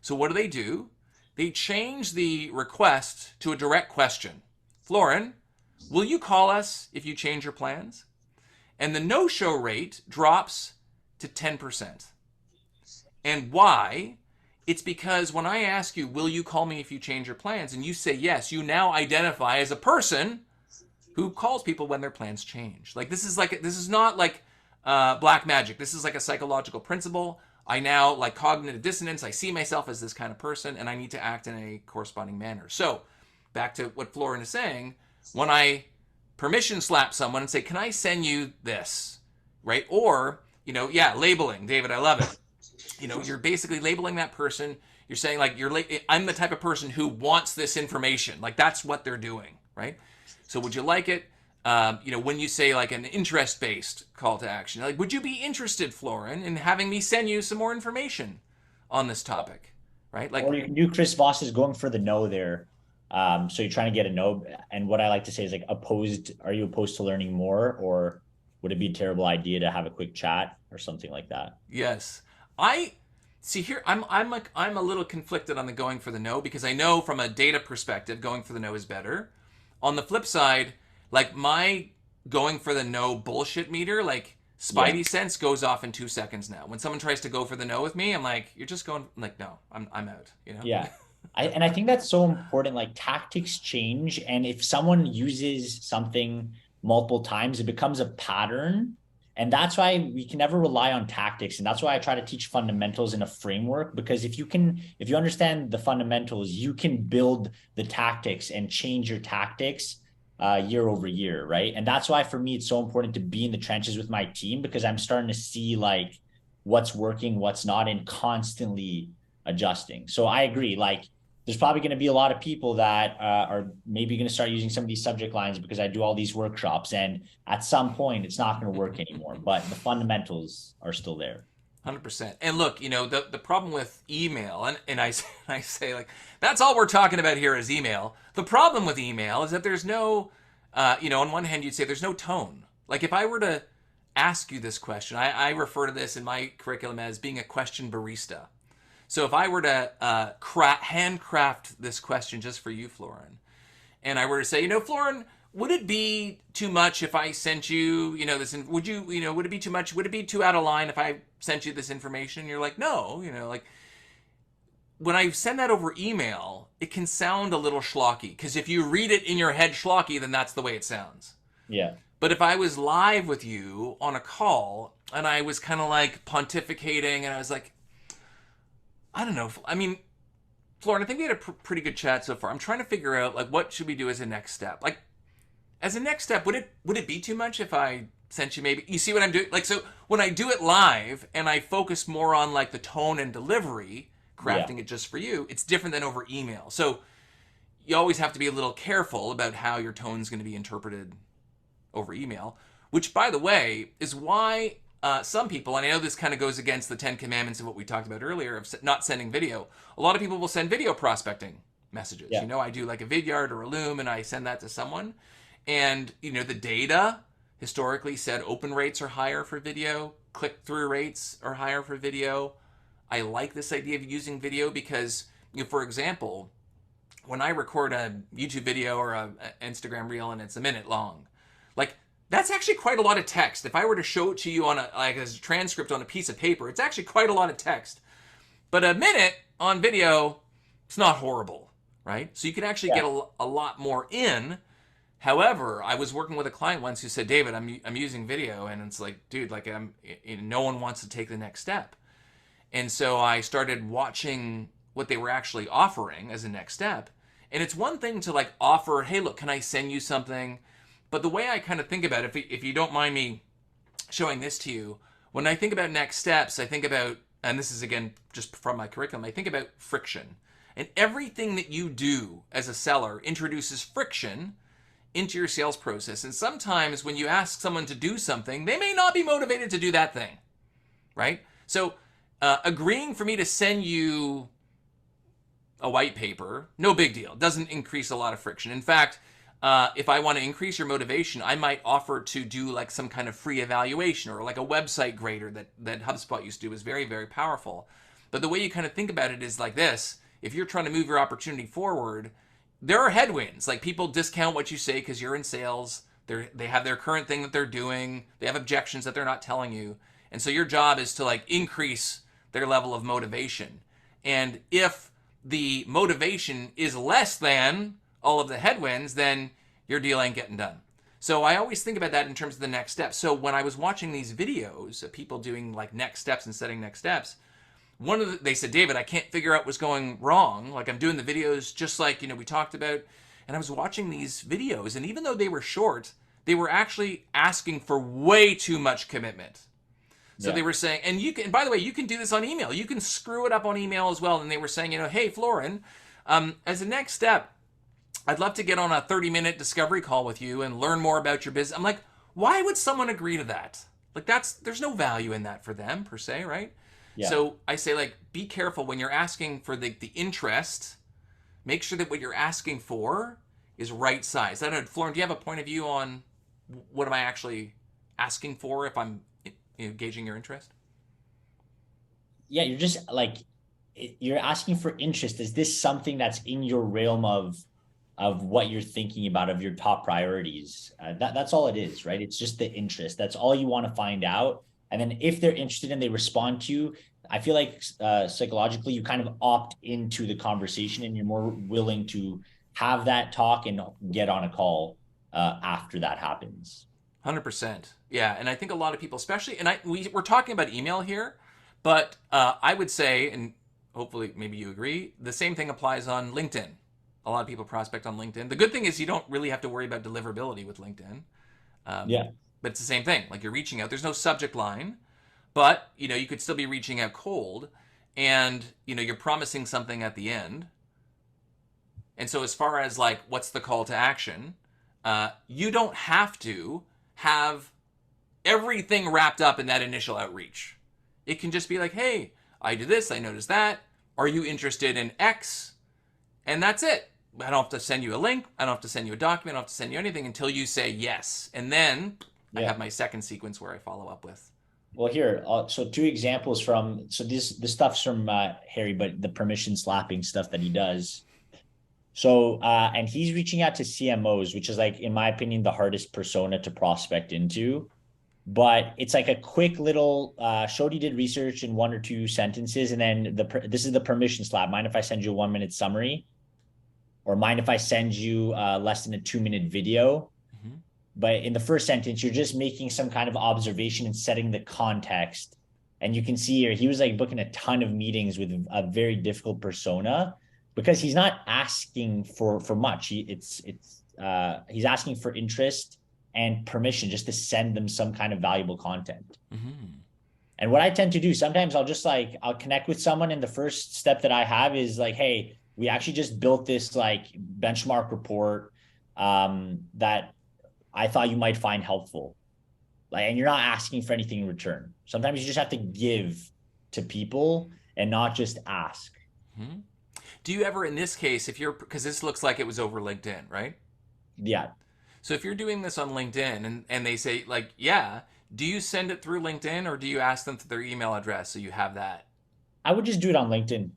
A: So what do? They change the request to a direct question. Florin, will you call us if you change your plans? And the no-show rate drops to 10%. And why? It's because when I ask you, will you call me if you change your plans? And you say yes, you now identify as a person who calls people when their plans change. Like this is not like black magic. This is like a psychological principle. I now, like cognitive dissonance, I see myself as this kind of person and I need to act in a corresponding manner. So back to what Florin is saying, when I permission slap someone and say, can I send you this? Right? Or, labeling. David, I love it. You're basically labeling that person. You're saying like, I'm the type of person who wants this information. Like that's what they're doing, right? So would you like it? When you say like an interest-based call to action, like, would you be interested, Florin, in having me send you some more information on this topic, right? Like,
B: or you can do Chris Voss is going for the no there. So you're trying to get a no. And what I like to say is like are you opposed to learning more, or would it be a terrible idea to have a quick chat or something like that?
A: Yes. I see here, I'm a little conflicted on the going for the no, because I know from a data perspective, going for the no is better. On the flip side, like my going for the no bullshit meter, like Spidey sense goes off in 2 seconds now. When someone tries to go for the no with me, I'm like, you're just going, I'm like, no, I'm out,
B: Yeah. I think that's so important. Like tactics change. And if someone uses something multiple times, it becomes a pattern. And that's why we can never rely on tactics. And that's why I try to teach fundamentals in a framework, because if you understand the fundamentals, you can build the tactics and change your tactics year over year. Right. And that's why for me, it's so important to be in the trenches with my team, because I'm starting to see like what's working, what's not, and constantly adjusting. So I agree. Like there's probably going to be a lot of people that are maybe going to start using some of these subject lines because I do all these workshops, and at some point it's not going to work anymore, but the fundamentals are still there.
A: 100%. And look, the problem with email, and I say like, that's all we're talking about here is email. The problem with email is that there's no, on one hand, you'd say there's no tone. Like if I were to ask you this question. I refer to this in my curriculum as being a question barista. So if I were to handcraft this question just for you, Florin, and I were to say, Florin, would it be too much if I sent you, this? Would it be too much? Would it be too out of line if I sent you this information? And you're like, no, like when I send that over email, it can sound a little schlocky because if you read it in your head schlocky, then that's the way it sounds.
B: Yeah.
A: But if I was live with you on a call and I was kind of like pontificating and I was like, I don't know. I mean, Florin, I think we had a pretty good chat so far. I'm trying to figure out like what should we do as a next step? Like as a next step, would it be too much if I sent you maybe, you see what I'm doing? Like, so when I do it live and I focus more on like the tone and delivery, crafting it just for you, it's different than over email. So you always have to be a little careful about how your tone's going to be interpreted over email, which by the way is why some people, and I know this kind of goes against the 10 commandments of what we talked about earlier of not sending video. A lot of people will send video prospecting messages.
B: Yeah.
A: I do like a Vidyard or a Loom and I send that to someone. And, the data historically said open rates are higher for video, click-through rates are higher for video. I like this idea of using video because, for example, when I record a YouTube video or an Instagram reel and it's a minute long, like that's actually quite a lot of text. If I were to show it to you on as a transcript on a piece of paper, it's actually quite a lot of text. But a minute on video, it's not horrible, right? So you can actually get a lot more in. However, I was working with a client once who said, David, I'm using video, and it's like, dude, like no one wants to take the next step. And so I started watching what they were actually offering as a next step. And it's one thing to like offer, hey, look, can I send you something? But the way I kind of think about it, if you don't mind me showing this to you, when I think about next steps, I think about, and this is again just from my curriculum, I think about friction. And everything that you do as a seller introduces friction into your sales process. And sometimes when you ask someone to do something, they may not be motivated to do that thing, right? So agreeing for me to send you a white paper, no big deal. It doesn't increase a lot of friction. In fact, if I want to increase your motivation, I might offer to do like some kind of free evaluation or like a website grader that HubSpot used to do is very, very powerful. But the way you kind of think about it is like this. If you're trying to move your opportunity forward, there are headwinds. Like people discount what you say because you're in sales. They have their current thing that they're doing. They have objections that they're not telling you. And so your job is to like increase their level of motivation. And if the motivation is less than all of the headwinds, then your deal ain't getting done. So I always think about that in terms of the next step. So when I was watching these videos of people doing like next steps and setting next steps, they said, David, I can't figure out what's going wrong. Like I'm doing the videos just like, we talked about, and I was watching these videos, and even though they were short, they were actually asking for way too much commitment. So they were saying, and by the way, you can do this on email. You can screw it up on email as well. And they were saying, hey, Florin, as a next step, I'd love to get on a 30-minute discovery call with you and learn more about your business. I'm like, why would someone agree to that? Like there's no value in that for them per se, right? Yeah. So I say like, be careful when you're asking for the interest, make sure that what you're asking for is right size. I don't know, Florin, do you have a point of view on what am I actually asking for if I'm gauging your interest?
B: Yeah, you're just like, you're asking for interest. Is this something that's in your realm of what you're thinking about, of your top priorities? That's all it is, right? It's just the interest. That's all you want to find out. And then if they're interested and they respond to you, I feel like psychologically you kind of opt into the conversation and you're more willing to have that talk and get on a call after that happens.
A: 100%. Yeah. And I think a lot of people, especially, and we're talking about email here, but I would say, and hopefully maybe you agree, the same thing applies on LinkedIn. A lot of people prospect on LinkedIn. The good thing is you don't really have to worry about deliverability with LinkedIn. But it's the same thing. Like you're reaching out. There's no subject line, but you could still be reaching out cold, and you're promising something at the end. And so as far as like what's the call to action, you don't have to have everything wrapped up in that initial outreach. It can just be like, hey, I did this, I noticed that. Are you interested in X? And that's it. I don't have to send you a link. I don't have to send you a document. I don't have to send you anything until you say yes. And then I
B: Yeah.
A: have my second sequence where I follow up with.
B: Well, here, so two examples from, so this stuff's from Harry, but the permission slapping stuff that he does. So, and he's reaching out to CMOs, which is like, in my opinion, the hardest persona to prospect into. But it's like a quick little showed he did research in 1 or 2 sentences, and then this is the permission slap. Mind if I send you a 1 minute summary, or mind if I send you less than a 2 minute video?
A: Mm-hmm.
B: But in the first sentence, you're just making some kind of observation and setting the context. And you can see here, he was like booking a ton of meetings with a very difficult persona because he's not asking for much. He's asking for interest and permission just to send them some kind of valuable content.
A: Mm-hmm.
B: And what I tend to do, sometimes I'll connect with someone, and the first step that I have is like, hey, we actually just built this like benchmark report that I thought you might find helpful. Like, and you're not asking for anything in return. Sometimes you just have to give to people and not just ask.
A: Mm-hmm. Do you ever, in this case, because this looks like it was over LinkedIn, right?
B: Yeah.
A: So if you're doing this on LinkedIn and they say like, yeah, do you send it through LinkedIn or do you ask them for their email address so you have that?
B: I would just do it on LinkedIn.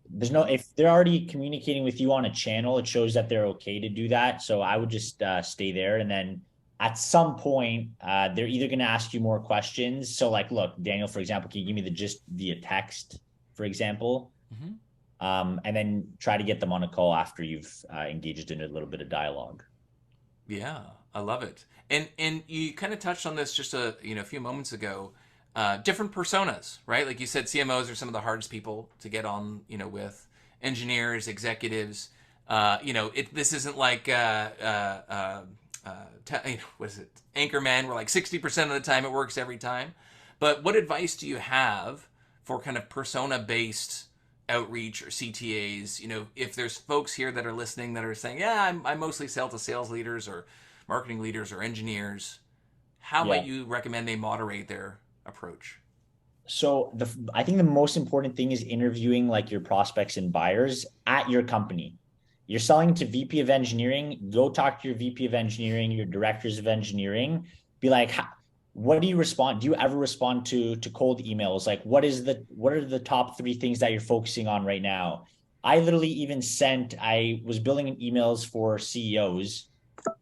B: If they're already communicating with you on a channel, it shows that they're okay to do that. So I would just stay there. And then at some point, they're either going to ask you more questions. So like, look, Daniel, for example, can you give me the gist via text, for example?
A: Mm-hmm.
B: And then try to get them on a call after you've engaged in a little bit of dialogue.
A: Yeah, I love it. And you kind of touched on this just a few moments ago. Different personas, right? Like you said, CMOs are some of the hardest people to get on, with engineers, executives. This isn't like what is it? Anchorman, where like 60% of the time it works every time. But what advice do you have for kind of persona-based outreach or CTAs? If there's folks here that are listening that are saying, yeah, I mostly sell to sales leaders or marketing leaders or engineers, how might you recommend they moderate their approach?
B: So I think the most important thing is interviewing like your prospects and buyers at your company. You're selling to VP of engineering, go talk to your VP of engineering, your directors of engineering, be like, what do you respond? Do you ever respond to cold emails? Like, what are the top 3 things that you're focusing on right now? I literally even I was building emails for CEOs.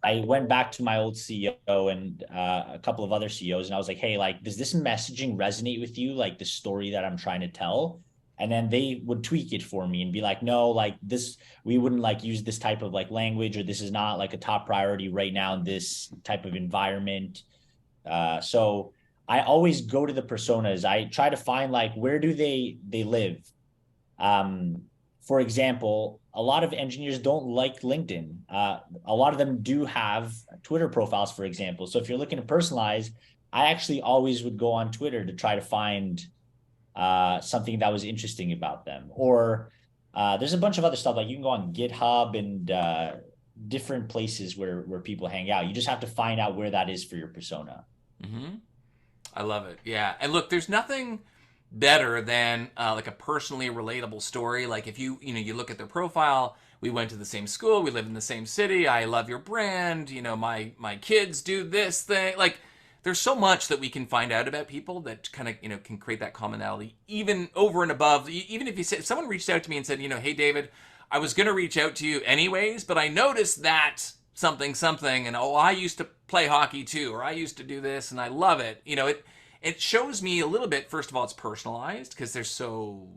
B: I went back to my old CEO and a couple of other CEOs, and I was like, hey, like, does this messaging resonate with you? Like the story that I'm trying to tell? And then they would tweak it for me and be like, no, like this, we wouldn't like use this type of like language, or this is not like a top priority right now in this type of environment. So I always go to the personas. I try to find like, where do they live? For example, a lot of engineers don't like LinkedIn. A lot of them do have Twitter profiles, for example. So if you're looking to personalize, I actually always would go on Twitter to try to find something that was interesting about them. Or there's a bunch of other stuff, like you can go on GitHub and different places where people hang out. You just have to find out where that is for your persona.
A: Mm-hmm. I love it. Yeah. And look, there's nothing better than like a personally relatable story. Like if you look at their profile, we went to the same school, we live in the same city, I love your brand, my kids do this thing. Like there's so much that we can find out about people that kind of, can create that commonality, even over and above. Even if if someone reached out to me and said, hey, David, I was going to reach out to you anyways, but I noticed that something, and I used to play hockey too, or I used to do this and I love it. It shows me a little bit, first of all, it's personalized because there's so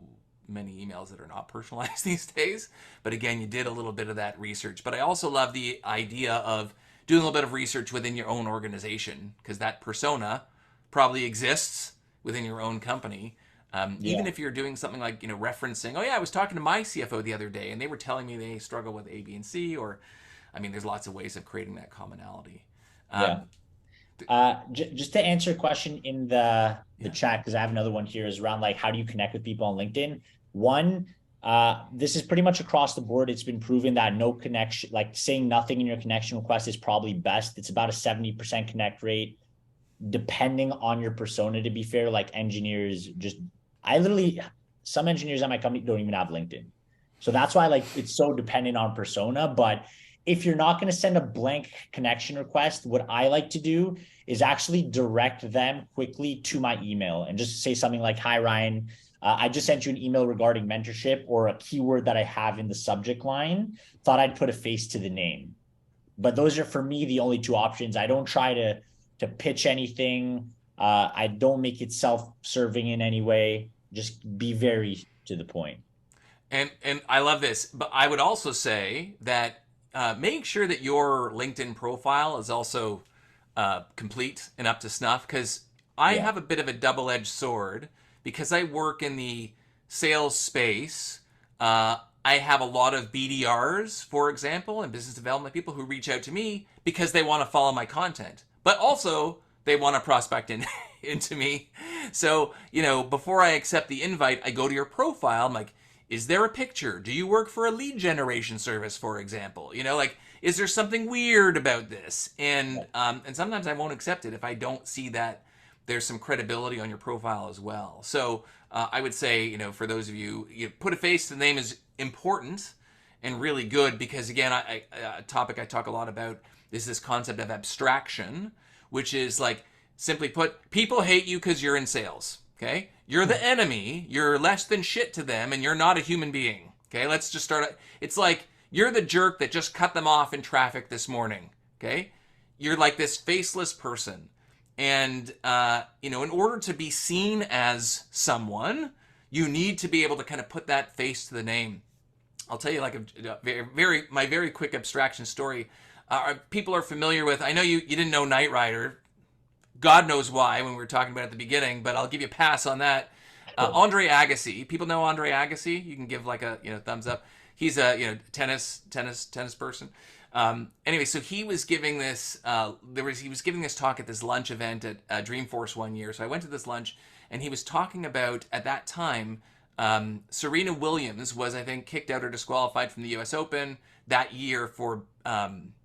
A: many emails that are not personalized these days. But again, you did a little bit of that research. But I also love the idea of doing a little bit of research within your own organization, because that persona probably exists within your own company. Even if you're doing something like, referencing, oh yeah, I was talking to my CFO the other day and they were telling me they struggle with A, B, and C, or, there's lots of ways of creating that commonality.
B: Just to answer a question in the chat, because I have another one here, is around like, how do you connect with people on LinkedIn? One, this is pretty much across the board. It's been proven that no connection, like saying nothing in your connection request, is probably best. It's about a 70% connect rate, depending on your persona, to be fair. Like engineers some engineers at my company don't even have LinkedIn. So that's why like it's so dependent on persona. But if you're not going to send a blank connection request, what I like to do is actually direct them quickly to my email and just say something like, "Hi, Ryan. I just sent you an email regarding mentorship," or a keyword that I have in the subject line. Thought I'd put a face to the name. But those are, for me, the only two options. I don't try to pitch anything. I don't make it self-serving in any way. Just be very to the point.
A: And I love this, but I would also say that make sure that your LinkedIn profile is also complete and up to snuff, because I
B: Yeah.
A: have a bit of a double-edged sword because I work in the sales space. I have a lot of BDRs, for example, and business development people who reach out to me because they want to follow my content, but also they want to prospect into me. So, before I accept the invite, I go to your profile. I'm like, is there a picture? Do you work for a lead generation service, for example? Like, is there something weird about this? And sometimes I won't accept it if I don't see that there's some credibility on your profile as well. So I would say, for those of you, put a face to the name is important and really good, because again, a topic I talk a lot about is this concept of abstraction, which is like, simply put, people hate you because you're in sales. Okay, you're the enemy. You're less than shit to them, and you're not a human being. Okay, let's just start. It's like you're the jerk that just cut them off in traffic this morning. Okay, you're like this faceless person, and in order to be seen as someone, you need to be able to kind of put that face to the name. I'll tell you like my very quick abstraction story. People are familiar with. I know you didn't know Knight Rider. God knows why when we were talking about it at the beginning, but I'll give you a pass on that. Andre Agassi. People know Andre Agassi. You can give like a thumbs up. He's a tennis person. Anyway, so he was giving this he was giving this talk at this lunch event at Dreamforce one year. So I went to this lunch, and he was talking about, at that time, Serena Williams was, I think, kicked out or disqualified from the U.S. Open that year for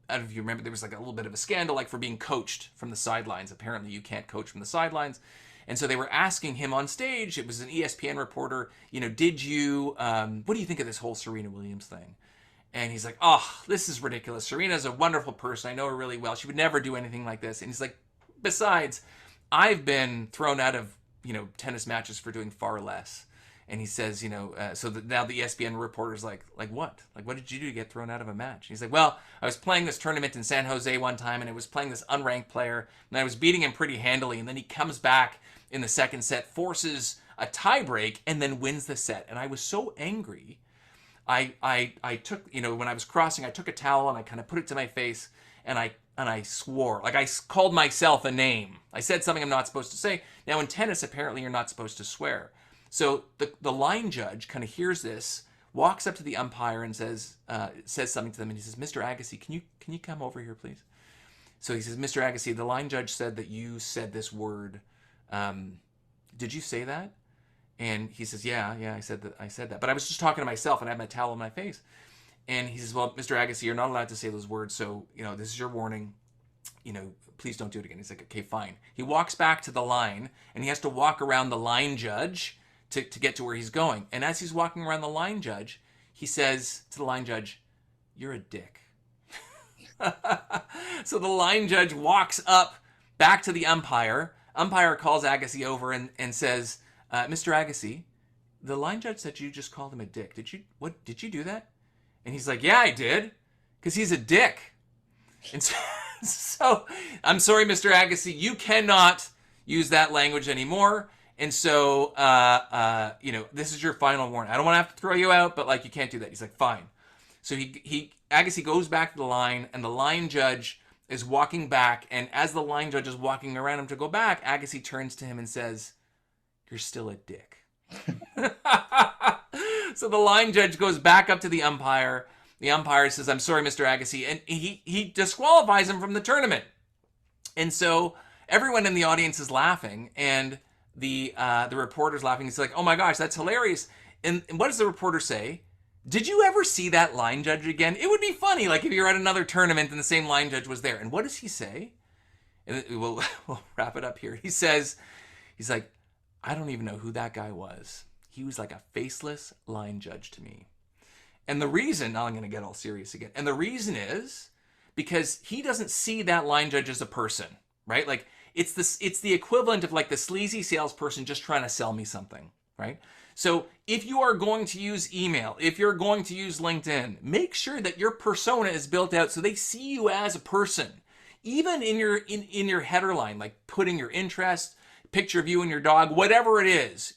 A: I don't know if you remember, there was like a little bit of a scandal, like for being coached from the sidelines. Apparently you can't coach from the sidelines. And so they were asking him on stage, it was an ESPN reporter, did you, what do you think of this whole Serena Williams thing? And he's like, oh, this is ridiculous. Serena's a wonderful person. I know her really well. She would never do anything like this. And he's like, besides, I've been thrown out of, tennis matches for doing far less. And he says, so now the ESPN reporter's like what? Like, what did you do to get thrown out of a match? And he's like, well, I was playing this tournament in San Jose one time, and I was playing this unranked player, and I was beating him pretty handily. And then he comes back in the second set, forces a tie break, and then wins the set. And I was so angry. I took, when I was crossing, I took a towel and I kind of put it to my face, and I swore. Like, I called myself a name. I said something I'm not supposed to say. Now, in tennis, apparently you're not supposed to swear. So the line judge kind of hears this, walks up to the umpire and says something to them, and he says, "Mr. Agassi, can you come over here, please?" So he says, "Mr. Agassi, the line judge said that you said this word. Did you say that?" And he says, "Yeah, I said that. But I was just talking to myself, and I had my towel on my face." And he says, "Well, Mr. Agassi, you're not allowed to say those words. So this is your warning. Please don't do it again." He's like, "Okay, fine." He walks back to the line, and he has to walk around the line judge to get to where he's going. And as he's walking around the line judge, he says to the line judge, "You're a dick." So the line judge walks up back to the umpire. Umpire calls Agassi over and says, "Mr. Agassi, the line judge said you just called him a dick. Did you do that?" And he's like, "Yeah, I did, because he's a dick." And so I'm sorry, Mr. Agassi, you cannot use that language anymore. And so, this is your final warning. I don't want to have to throw you out, but you can't do that. He's like, fine. So Agassi goes back to the line, and the line judge is walking back. And as the line judge is walking around him to go back, Agassi turns to him and says, "You're still a dick." So the line judge goes back up to the umpire. The umpire says, "I'm sorry, Mr. Agassi," and he disqualifies him from the tournament. And so everyone in the audience is laughing, and the reporter's laughing. He's like, "Oh my gosh, that's hilarious." And what does the reporter say? "Did you ever see that line judge again? It would be funny, like if you're at another tournament and the same line judge was there." And what does he say? And we'll wrap it up here. He says, he's like, "I don't even know who that guy was. He was like a faceless line judge to me." And the reason, now I'm going to get all serious again. And the reason is because he doesn't see that line judge as a person, right? Like it's the equivalent of like the sleazy salesperson just trying to sell me something, right? So if you are going to use email, if you're going to use LinkedIn, make sure that your persona is built out so they see you as a person. Even in your header line, like putting your interest, picture of you and your dog, whatever it is,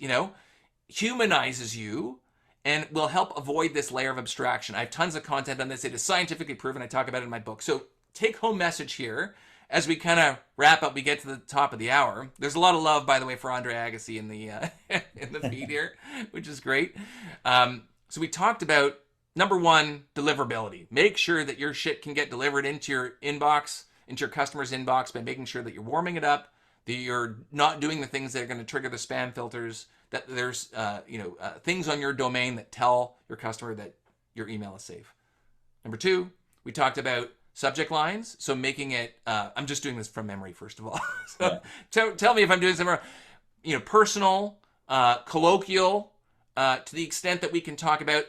A: humanizes you and will help avoid this layer of abstraction. I have tons of content on this. It is scientifically proven. I talk about it in my book. So take home message here as we kind of wrap up, we get to the top of the hour. There's a lot of love, by the way, for Andre Agassi in the in the feed here, which is great. So we talked about, number one, deliverability. Make sure that your shit can get delivered into your inbox, into your customer's inbox by making sure that you're warming it up, that you're not doing the things that are going to trigger the spam filters, that there's things on your domain that tell your customer that your email is safe. Number two, we talked about subject lines. So making it, I'm just doing this from memory, first of all. So tell me if I'm doing something wrong. Personal, colloquial, to the extent that we can talk about,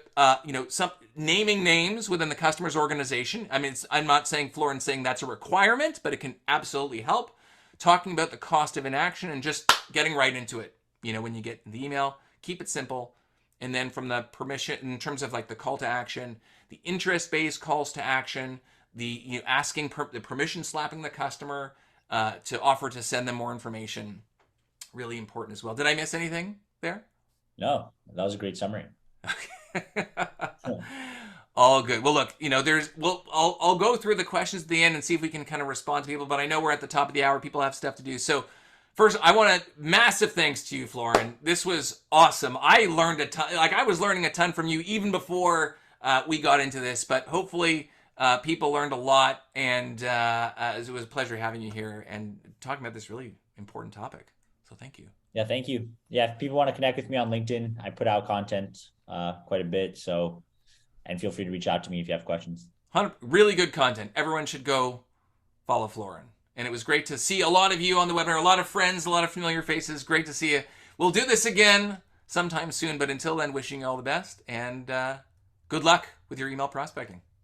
A: some naming names within the customer's organization. I mean, I'm not saying Florin saying that's a requirement, but it can absolutely help. Talking about the cost of inaction and just getting right into it. When you get the email, keep it simple. And then from the permission, in terms of like the call to action, the interest-based calls to action, the asking the permission slapping the customer to offer to send them more information, really important as well. Did I miss anything there?
B: No, that was a great summary.
A: All good. Well, look, I'll go through the questions at the end and see if we can kind of respond to people, but I know we're at the top of the hour. People have stuff to do. So first, I want massive thanks to you, Florin. This was awesome. I learned a ton. Like I was learning a ton from you even before we got into this, but hopefully people learned a lot, and it was a pleasure having you here and talking about this really important topic. So thank you.
B: Yeah, thank you. Yeah, if people want to connect with me on LinkedIn, I put out content quite a bit. And feel free to reach out to me if you have questions.
A: Really good content. Everyone should go follow Florin. And it was great to see a lot of you on the webinar, a lot of friends, a lot of familiar faces. Great to see you. We'll do this again sometime soon, but until then, wishing you all the best and good luck with your email prospecting.